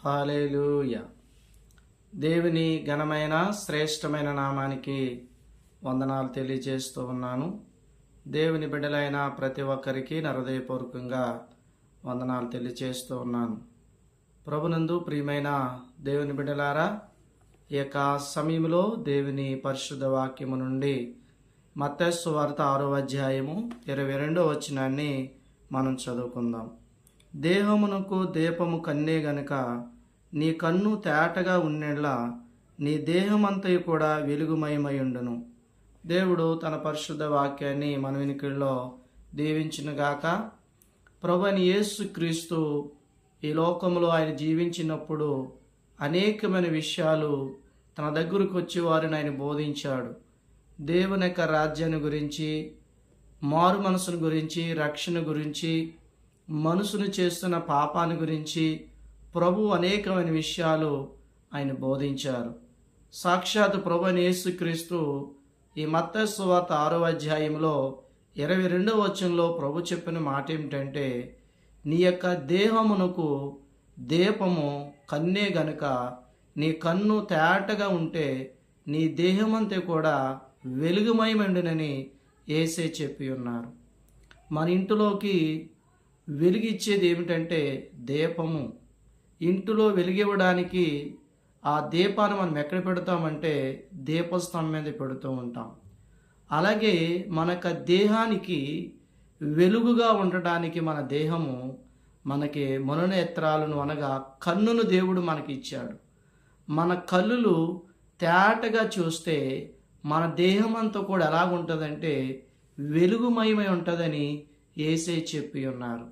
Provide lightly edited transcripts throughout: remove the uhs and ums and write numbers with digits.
హల్లెలూయా. దేవుని ఘనమైన శ్రేష్టమైన నామానికి వందనాలు తెలియజేస్తూ ఉన్నాను. దేవుని బిడ్డలైన ప్రతి ఒక్కరికి నా హృదయపూర్వకంగా వందనాలు తెలియజేస్తూ ఉన్నాను. ప్రభునందు ప్రియమైన దేవుని బిడ్డలారా, ఈ యొక్క సమయంలో దేవుని పరిశుద్ధ వాక్యము నుండి మత్తయి సువార్త 6వ అధ్యాయము 22వ వచనాన్ని మనం చదువుకుందాం. దేహమునకు దీపము కన్నే గనుక నీ కన్ను తేటగా ఉన్నెడ్లా నీ దేహమంతయు కూడా వెలుగుమయమయుండును. దేవుడు తన పరిశుద్ధ వాక్యాన్ని మన వినికిడిలో దీవించునుగాక. ప్రభువైన యేసు క్రీస్తు ఈ లోకంలో ఆయన జీవించినప్పుడు అనేకమైన విషయాలు తన దగ్గరకు వచ్చి వారిని ఆయన బోధించాడు. దేవుని యొక్క రాజ్యాన్ని గురించి, మారు మనసును గురించి, రక్షణ గురించి, మనుషులు చేస్తున్న పాపాన్ని గురించి ప్రభు అనేకమైన విషయాలు ఆయన బోధించారు. సాక్షాత్ ప్రభువైన యేసుక్రీస్తు ఈ మత్తయి సువార్త 6వ అధ్యాయంలో 22వ వచనంలో ప్రభు చెప్పిన మాట ఏమిటంటే, నీ యొక్క దేహమునకు దీపము కన్నే గనుక నీ కన్ను తేటగా ఉంటే నీ దేహమంతా కూడా వెలుగుమయమండునని యేసే చెప్పి ఉన్నారు. మన ఇంటిలోకి వెలుగిచ్చేది ఏమిటంటే దీపము. ఇంటిలో వెలిగివ్వడానికి ఆ దీపాన్ని మనం ఎక్కడ పెడతామంటే దీపస్తంభం మీద పెడుతూ ఉంటాం. అలాగే మన దేహానికి వెలుగుగా ఉండడానికి మన దేహము మనకి మనోనేత్రాలను అనగా కన్నును దేవుడు మనకి ఇచ్చాడు. మన కళ్ళులు తేటగా చూస్తే మన దేహం అంతా కూడా ఎలాగుంటుందంటే వెలుగుమయమై ఉంటుందని యేసే చెప్పి ఉన్నారు.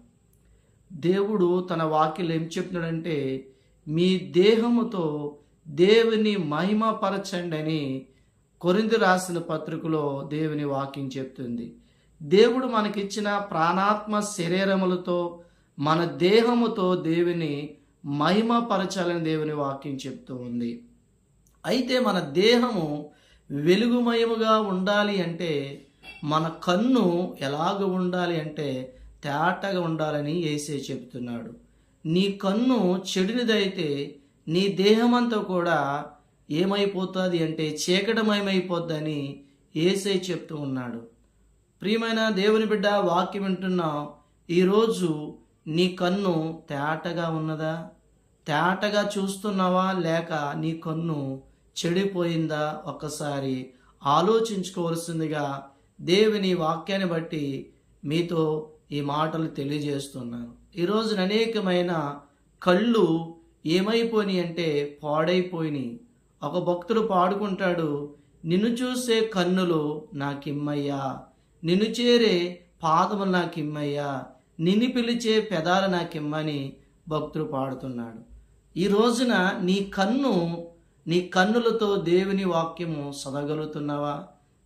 దేవుడు తన వాక్యం ఏం చెప్తున్నాడంటే, మీ దేహముతో దేవుని మహిమపరచండి అని కొరింథీ రాసిన పత్రికలో దేవుని వాక్యం చెప్తుంది. దేవుడు మనకిచ్చిన ప్రాణాత్మ శరీరములతో మన దేహముతో దేవుని మహిమపరచాలని దేవుని వాక్యం చెప్తూ ఉంది. అయితే మన దేహము వెలుగుమయముగా ఉండాలి అంటే మన కన్ను ఎలాగ ఉండాలి అంటే తేటగా ఉండాలని యేసే చెప్తున్నాడు. నీ కన్ను చెడునిదైతే నీ దేహమంతా కూడా ఏమైపోతుంది అంటే చీకటమయమైపోద్దని యేసే చెప్తూ ఉన్నాడు. ప్రియమైన దేవుని బిడ్డ, వాక్యం వింటున్నావు. ఈరోజు నీ కన్ను తేటగా ఉన్నదా? తేటగా చూస్తున్నావా? లేక నీ కన్ను చెడిపోయిందా? ఒక్కసారి ఆలోచించుకోవాల్సిందిగా దేవుని వాక్యాన్ని బట్టి మీతో ఈ మాటలు తెలియజేస్తున్నాను. ఈరోజు అనేకమైన కళ్ళు ఏమైపోయినాయి అంటే పాడైపోయినాయి. ఒక భక్తుడు పాడుకుంటాడు, నిన్ను చూసే కన్నులు నాకిమ్మయ్యా, నిన్ను చేరే పాదములు నాకిమ్మయ్యా, నిన్ను పిలిచే పెదాలు నాకిమ్మని భక్తుడు పాడుతున్నాడు. ఈ రోజున నీ కన్నులతో దేవుని వాక్యము చదవగలుగుతున్నావా?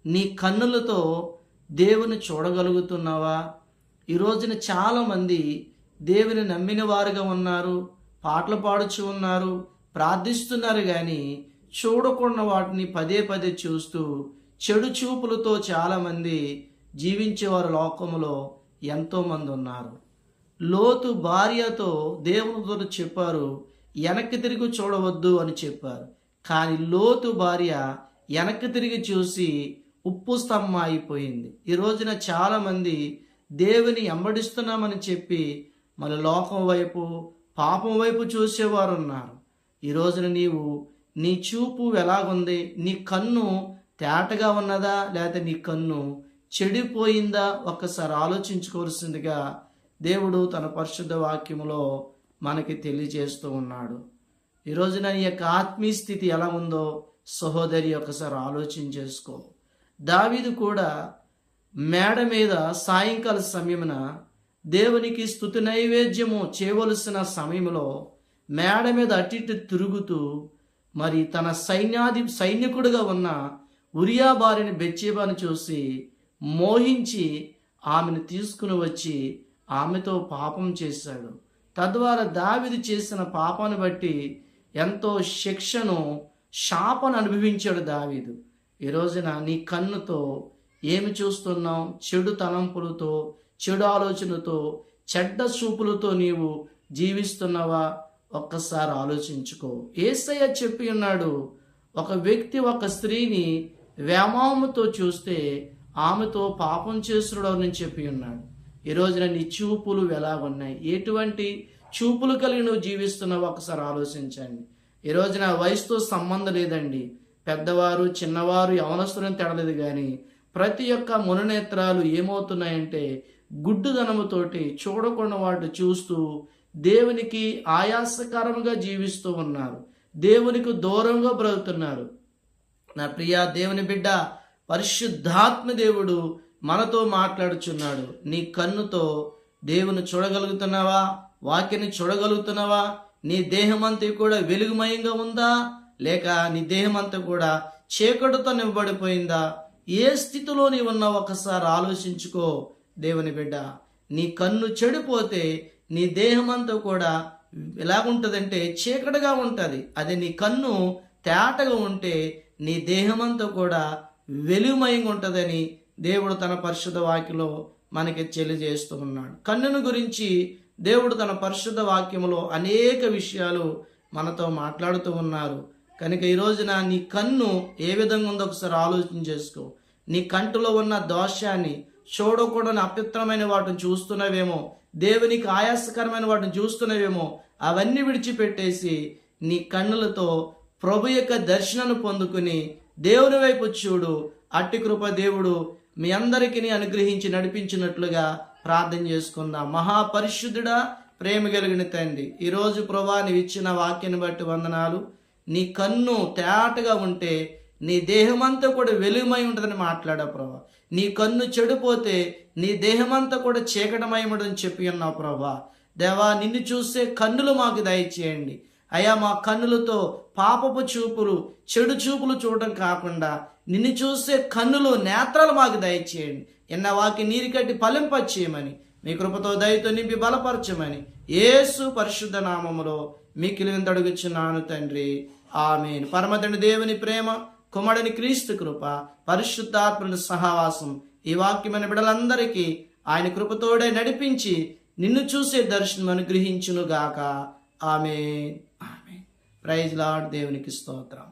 నీ కన్నులతో దేవుని చూడగలుగుతున్నావా? ఈ రోజున చాలామంది దేవుని నమ్మిన వారుగా ఉన్నారు, పాటలు పాడుచు ఉన్నారు, ప్రార్థిస్తున్నారు, కానీ చూడకుండా వాటిని పదే పదే చూస్తూ చెడు చూపులతో చాలామంది జీవించేవారు లోకములో ఎంతోమంది ఉన్నారు. లోతు భార్యతో దేవునితో చెప్పారు, వెనక్కి తిరిగి చూడవద్దు అని చెప్పారు. కానీ లోతు భార్య వెనక్కి తిరిగి చూసి ఉప్పు స్తంభం అయిపోయింది. ఈ రోజున చాలామంది దేవుని వెంబడిస్తున్నామని చెప్పి మన లోకం వైపు, పాపం వైపు చూసేవారు ఉన్నారు. ఈ రోజున నీ చూపు ఎలాగుంది? నీ కన్ను తేటగా ఉన్నదా లేకపోతే నీ కన్ను చెడిపోయిందా? ఒక్కసారి ఆలోచించుకోవాల్సిందిగా దేవుడు తన పరిశుద్ధ వాక్యములో మనకి తెలియజేస్తూ ఉన్నాడు. ఈ రోజున నీ యొక్క ఆత్మీయ స్థితి ఎలా ఉందో సహోదరి ఒకసారి ఆలోచన చేసుకో. దావీదు కూడా మేడ మీద సాయంకాల సమయమున దేవునికి స్తుతి నైవేద్యము చేయవలసిన సమయంలో మేడ మీద అటు ఇటు తిరుగుతూ మరి తన సైనికుడుగా ఉన్న ఉరియా భార్యని బెత్షెబాను చూసి మోహించి ఆమెను తీసుకుని వచ్చి ఆమెతో పాపం చేశాడు. తద్వారా దావీదు చేసిన పాపాన్ని బట్టి ఎంతో శిక్షను, శాపను అనుభవించాడు దావీదు. ఈ రోజున నీ కన్నుతో ఏమి చూస్తున్నావు? చెడు తలంపులతో, చెడు ఆలోచనతో, చెడ్డ చూపులతో నీవు జీవిస్తున్నావా? ఒక్కసారి ఆలోచించుకో. యేసయ్య చెప్పి ఉన్నాడు, ఒక వ్యక్తి ఒక స్త్రీని వ్యామోహముతో చూస్తే ఆమెతో పాపం చేసుడని చెప్పి ఉన్నాడు. ఈ రోజున నీ చూపులు ఎలాగున్నాయి? ఎటువంటి చూపులు కలిగి నువ్వు జీవిస్తున్నావు? ఒకసారి ఆలోచించండి. ఈ రోజున వయసుతో సంబంధం లేదండి. పెద్దవారు చిన్నవారు యవనస్తులను తెడలేదు, కానీ ప్రతి ఒక్క ముననేత్రాలు ఏమవుతున్నాయంటే గుడ్డుదనముతోటి చూడకుండా వాటి చూస్తూ దేవునికి ఆయాసకరంగా జీవిస్తూ ఉన్నారు. దేవునికి దూరంగా బ్రతుకుతున్నారు. నా ప్రియ దేవుని బిడ్డ, పరిశుద్ధాత్మ దేవుడు మనతో మాట్లాడుచున్నాడు. నీ కన్నుతో దేవుని చూడగలుగుతున్నావా? వాక్యాన్ని చూడగలుగుతున్నావా? నీ దేహమంతా కూడా వెలుగుమయంగా ఉందా, లేక నీ దేహమంతా కూడా చీకటితో నింపబడిపోయిందా? ఏ స్థితిలో నీ ఉన్నావు ఒకసారి ఆలోచించుకో. దేవుని బిడ్డ, నీ కన్ను చెడిపోతే నీ దేహమంతా కూడా ఎలాగుంటుందంటే చీకటిగా ఉంటుంది. అదే నీ కన్ను తేటగా ఉంటే నీ దేహమంతా కూడా వెలుగుమయంగా ఉంటుందని దేవుడు తన పరిశుద్ధ వాక్యంలో మనకి తెలియజేస్తూ ఉన్నాడు. కన్నును గురించి దేవుడు తన పరిశుద్ధ వాక్యములో అనేక విషయాలు మనతో మాట్లాడుతూ ఉన్నారు. కనుక ఈ రోజున నీ కన్ను ఏ విధంగా ఉందో ఒకసారి ఆలోచన చేసుకో. నీ కంటిలో ఉన్న దోషాన్ని, చూడకూడని అపవిత్రమైన వాటిని చూస్తున్నవేమో, దేవునికి ఆయాసకరమైన వాటిని చూస్తున్నవేమో, అవన్నీ విడిచిపెట్టేసి నీ కన్నులతో ప్రభు యొక్క దర్శనాన్ని పొందుకుని దేవుని వైపు చూడు. అట్టి కృప దేవుడు మీ అందరికీ అనుగ్రహించి నడిపించినట్లుగా ప్రార్థన చేసుకుందాం. మహాపరిశుద్ధుడా, ప్రేమ కలిగిన తండ్రి, ఈరోజు ప్రభా నీవు ఇచ్చిన వాక్యాన్ని బట్టి వందనాలు. నీ కన్ను తేటగా ఉంటే నీ దేహమంతా కూడా వెలుగుమై ఉంటుందని మాట్లాడా ప్రభా. నీ కన్ను చెడిపోతే నీ దేహమంతా కూడా చీకటమై ఉండదని చెప్పి ఉన్నావు ప్రభా. దేవా, నిన్ను చూసే కన్నులు మాకు దయచేయండి అయ్యా. మా కన్నులతో పాపపు చూపులు, చెడు చూపులు చూడడం కాకుండా నిన్ను చూసే కన్నులు, నేత్రాలు మాకు దయచేయండి. ఎన్న వాకి నీరు కట్టి ఫలింపచేయమని, మీ కృపతో దయతో నింపి బలపరచమని యేసు పరిశుద్ధ నామములో మిక్కిలి అడుగుచున్నాను తండ్రి, ఆమేన్. పరమతండ్రి దేవుని ప్రేమ, కుమారుని క్రీస్తు కృప, పరిశుద్ధాత్మల సహవాసం ఈ వాక్యమైన బిడ్డలందరికీ ఆయన కృపతోడే నడిపించి నిన్ను చూసే దర్శనం అనుగ్రహించును గాక. ఆమేన్. ఆమేన్. Praise lord. దేవునికి స్తోత్రం.